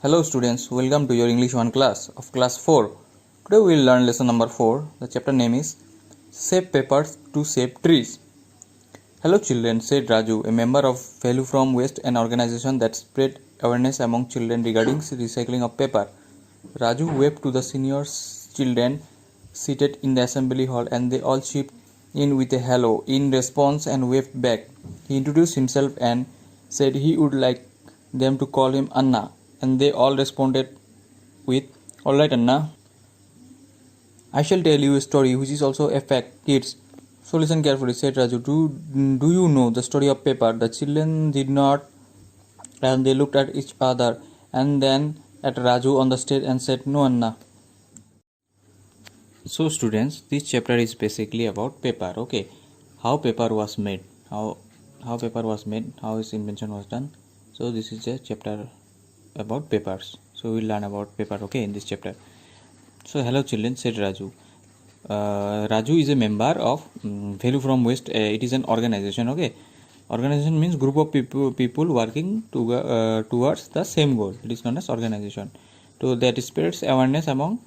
Hello students, welcome to your English 1 class of class 4. Today we will learn lesson number 4. The chapter name is Save Papers to Save Trees. Hello children, said Raju, a member of Value from Waste, an organization that spread awareness among children regarding recycling of paper. Raju waved to the senior children seated in the assembly hall and they all chipped in with a hello in response and waved back. He introduced himself and said he would like them to call him Anna. And they all responded with, "Alright, Anna. I shall tell you a story which is also a fact, kids. So listen carefully," said Raju. Do you know the story of paper?" The children did not, and they looked at each other and then at Raju on the stage and said, "No, Anna." So students, this chapter is basically about paper. Okay, how paper was made, how paper was made, how its invention was done. So this is a chapter about papers. So we'll learn about paper, okay, in this chapter. So hello children, said Raju. Raju is a member of Value from Waste. It is an organization, okay. Organization means group of people working towards the same goal. It is known as organization. So that spreads awareness among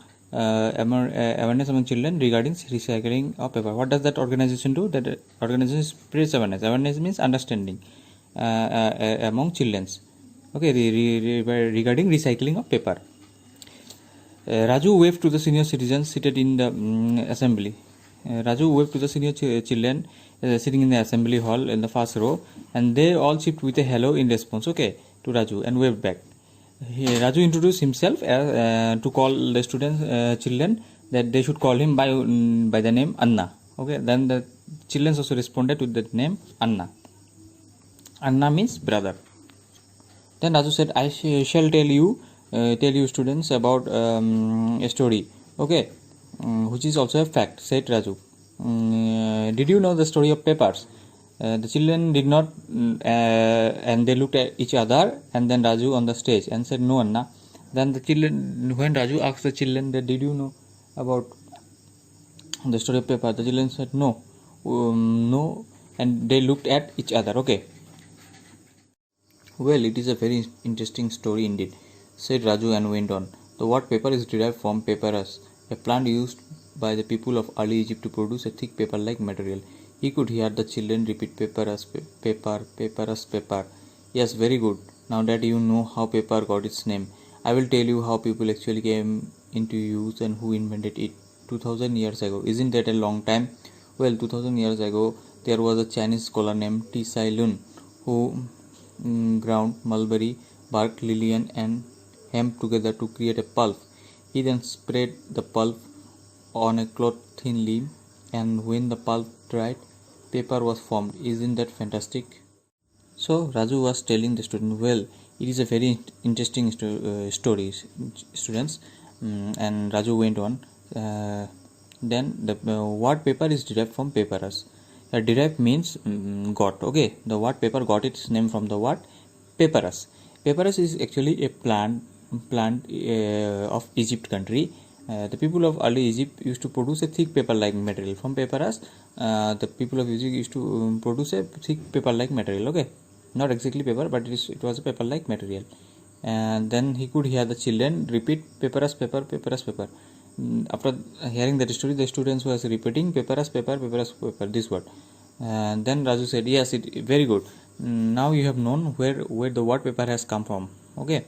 children regarding recycling of paper. What does that organization do? That organization spreads awareness. Awareness means understanding among children. Okay, regarding recycling of paper. Raju waved to the senior citizens seated in the assembly. Raju waved to the senior children sitting in the assembly hall in the first row, and they all chipped with a hello in response, okay, to Raju and waved back. Raju introduced himself to call the children that they should call him by the name Anna. Okay, then the children also responded with that name Anna. Anna means brother. Then Raju said, "I shall tell you students about a story, okay, which is also a fact," said Raju. Did you know the story of papers?" The children did not, and they looked at each other and then Raju on the stage and said, "No, Anna." Then the children, when Raju asked the children that, "Did you know about the story of paper?" The children said, "No, no," and they looked at each other, okay. "Well, it is a very interesting story indeed," said Raju and went on. "The word paper is derived from papyrus, a plant used by the people of early Egypt to produce a thick paper-like material." He could hear the children repeat, "Papyrus, paper, papyrus, paper." "Yes, very good. Now that you know how paper got its name, I will tell you how people actually came into use and who invented it 2000 years ago. Isn't that a long time?" "Well, 2000 years ago, there was a Chinese scholar named Tsai Lun who ground mulberry bark, lilian and hemp together to create a pulp. He then spread the pulp on a cloth thinly, and when the pulp dried, paper was formed. Isn't that fantastic?" So Raju was telling the student, "Well, it is a very interesting story, students." And Raju went on. Then the word paper is derived from papyrus. Derived means got, okay. The word paper got its name from the word papyrus. Papyrus is actually a plant of Egypt country. The people of early Egypt used to produce a thick paper-like material. From papyrus, the people of Egypt used to produce a thick paper-like material, okay. Not exactly paper, but it was a paper-like material. And then he could hear the children repeat, "Papyrus, paper, papyrus, paper." After hearing that story, the students was repeating, "Papyrus, paper, papyrus, paper," this word. And then Raju said, "Yes, very good. Now you have known where the word paper has come from, okay.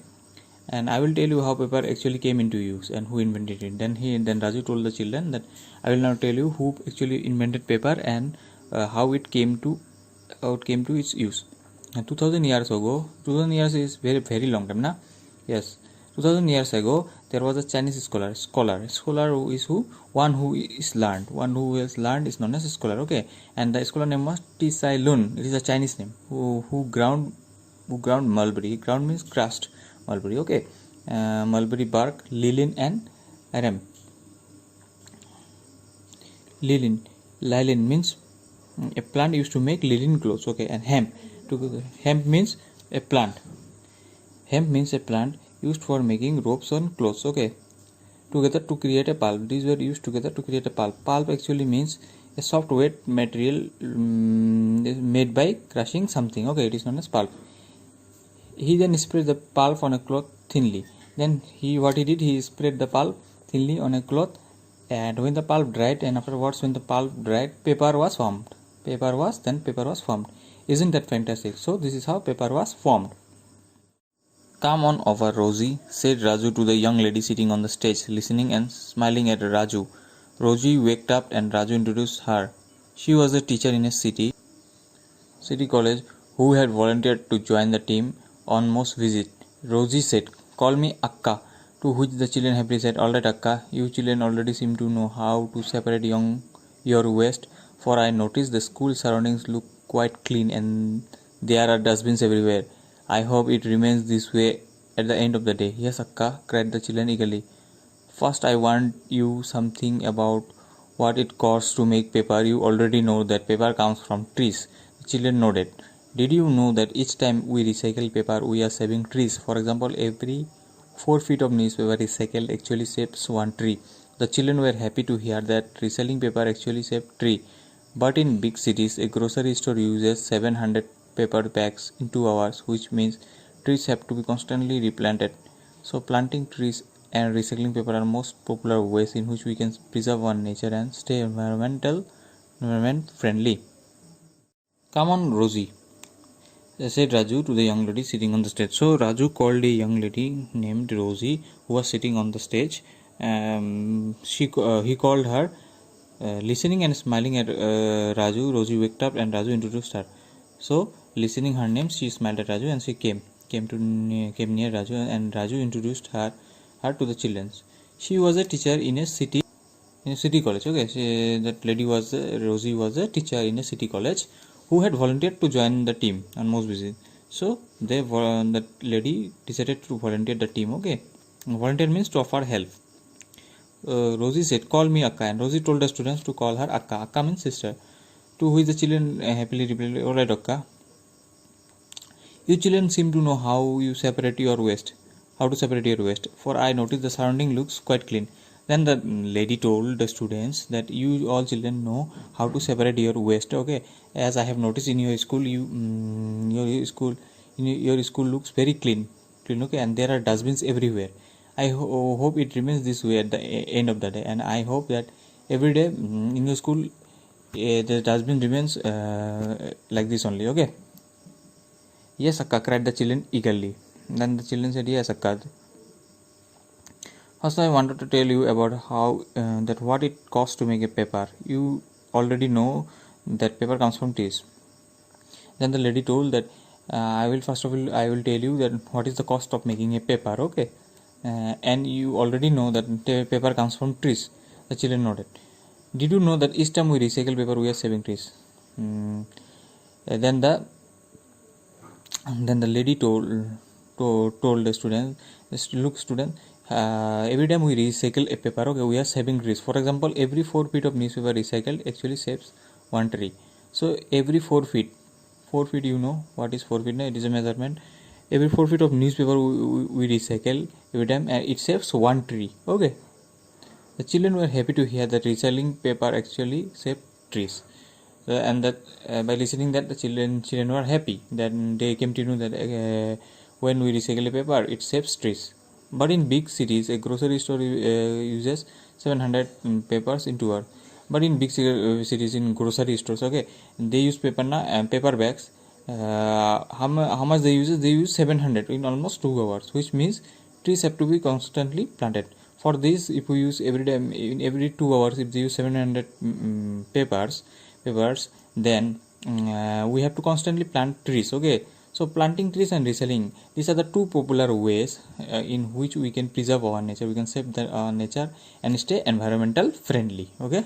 And I will tell you how paper actually came into use and who invented it." Then Raju told the children that, "I will now tell you who actually invented paper and how it came to its use." 2000 years ago, 2000 years is very long time, na? Yes. 2000 years ago, there was a Chinese scholar who is one who is learned. One who is learned is known as a scholar, okay. And the scholar name was Tsai Lun. It is a Chinese name. Who ground mulberry. Ground means crushed mulberry, okay. Mulberry bark, lilian and hemp. Lilian means a plant used to make linen clothes, okay. And hemp means a plant. Hemp means a plant used for making ropes on clothes, okay. Together to create a pulp. These were used together to create a pulp. Pulp actually means a soft wet material made by crushing something, okay. It is known as pulp. He then spread the pulp on a cloth thinly. Then what he did, he spread the pulp thinly on a cloth, and when the pulp dried, and afterwards when the pulp dried, paper was formed. Paper was formed. Isn't that fantastic? So this is how paper was formed. Come on over, Rosie, said Raju to the young lady sitting on the stage, listening and smiling at Raju. Rosie waked up and Raju introduced her. She was a teacher in a city college who had volunteered to join the team on most visit. Rosie said, "Call me Akka," to which the children happily said, "Alright Akka, you children already seem to know how to separate your waste, for I noticed the school surroundings look quite clean and there are dustbins everywhere. I hope it remains this way at the end of the day." "Yes Akka," cried the children eagerly. "First I want you something about what it costs to make paper. You already know that paper comes from trees." The children nodded. "Did you know that each time we recycle paper we are saving trees? For example, every 4 feet of newspaper recycled actually saves one tree." The children were happy to hear that recycling paper actually saved tree. But in big cities, a grocery store uses 700 paper bags in 2 hours, which means trees have to be constantly replanted. So planting trees and recycling paper are most popular ways in which we can preserve our nature and stay environment friendly. "Come on, Rosie," said Raju to the young lady sitting on the stage. So Raju called a young lady named Rosie who was sitting on the stage. He called her. Listening and smiling at Raju, Rosie waked up and Raju introduced her. So listening her name, she smiled at Raju and she came near Raju, and Raju introduced her to the children. She was a teacher in a city college. Okay, that lady was Rosie was a teacher in a city college who had volunteered to join the team on most visit. So that lady decided to volunteer the team. Okay, volunteer means to offer help. Rosie said, "Call me Akka," and Rosie told the students to call her Akka. Akka means sister. To which the children happily replied, "Alright Akka. You children seem to know how to separate your waste, for I noticed the surrounding looks quite clean." Then the lady told the students that you all children know how to separate your waste. Okay, as I have noticed in your school, your school looks very clean. Okay, and there are dustbins everywhere. I hope it remains this way at the end of the day, and I hope that every day in your school the dustbin remains like this only. Okay. "Yes Akka," cried the children eagerly. Then the children said, "Yes Akka. First I wanted to tell you about how that what it costs to make a paper. You already know that paper comes from trees." Then the lady told that I will tell you that what is the cost of making a paper. Okay. And you already know that paper comes from trees. The children nodded. "Did you know that each time we recycle paper we are saving trees?" Then the lady told the student, "Look student, every time we recycle a paper, okay, we are saving trees. For example, every 4 feet of newspaper recycled actually saves one tree." So every 4 feet, you know what is 4 feet? No? It is a measurement. Every 4 feet of newspaper we recycle every time, and it saves one tree. Okay. The children were happy to hear that recycling paper actually saved trees. And that by listening that the children were happy that they came to know that when we recycle a paper it saves trees. But in big cities, a grocery store uses 700 papers in 2 hours. But in big cities, in grocery stores, okay, they use paper bags. How much they use? They use 700 in almost 2 hours, which means trees have to be constantly planted. For this, if we use every day, in every 2 hours, if they use 700 papers, then we have to constantly plant trees. Okay, so planting trees and reselling, these are the two popular ways in which we can preserve our nature. We can save our nature and stay environmental friendly. Okay.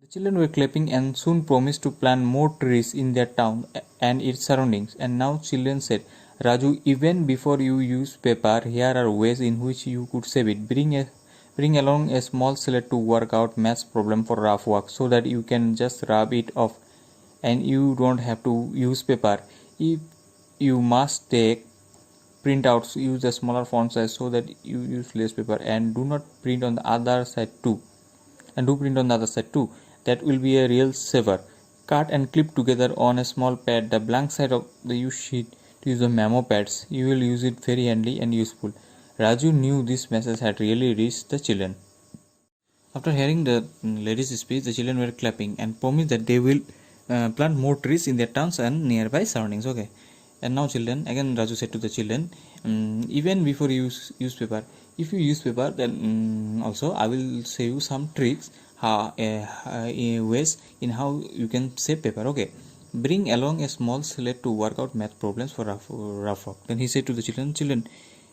The children were clapping and soon promised to plant more trees in their town and its surroundings. And now children said, "Raju, even before you use paper, here are ways in which you could save it. Bring along a small slate to work out maths problem for rough work, so that you can just rub it off and you don't have to use paper. If you must take printouts, use a smaller font size so that you use less paper, and do not print on the other side too. That will be a real saver. Cut and clip together on a small pad the blank side of the used sheet to use the memo pads. You will use it very handy and useful." Raju knew this message had really reached the children. After hearing the lady's speech, the children were clapping and promised that they will plant more trees in their towns and nearby surroundings. Okay. And now, children, again Raju said to the children, even before you use paper, if you use paper, then also I will show you some tricks, ways in how you can save paper. Okay. Bring along a small slate to work out math problems for rough work. Then he said to the children,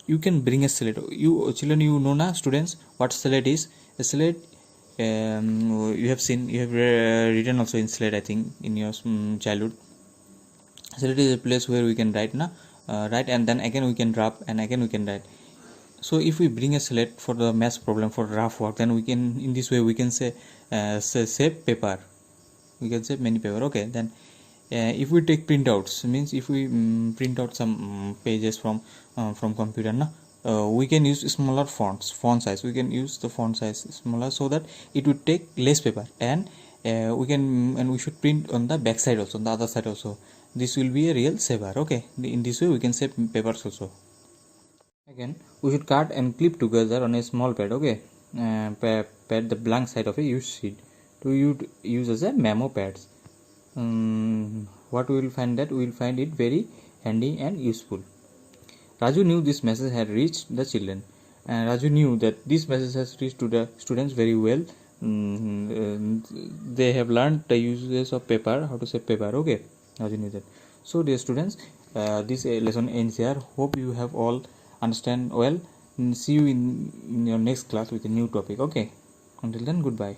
you can bring a slate. You children, you know na, students, what slate is? A slate, you have seen, you have written also in slate, I think, in your childhood. Slate is a place where we can write write, and then again we can drop, and again we can write. So if we bring a slate for the math problem, for rough work, then we can, in this way we can say save paper, we can save many paper. Okay. Then if we take printouts, means if we print out some pages from computer we can use smaller font size. We can use the font size smaller, so that it would take less paper, and we should print on the back side also, on the other side also. This will be a real saver. Okay. In this way we can save papers also. Again, we should cut and clip together on a small pad. Okay. Pad the blank side of a used sheet to use as a memo pads. What we will find, that we will find it very handy and useful. Raju knew this message had reached the children, and Raju knew that this message has reached to the students very well. They have learned the uses of paper, how to save paper. Okay, Raju knew that. So, dear students, this lesson ends here. Hope you have all understand well. See you in your next class with a new topic. Okay, until then, goodbye.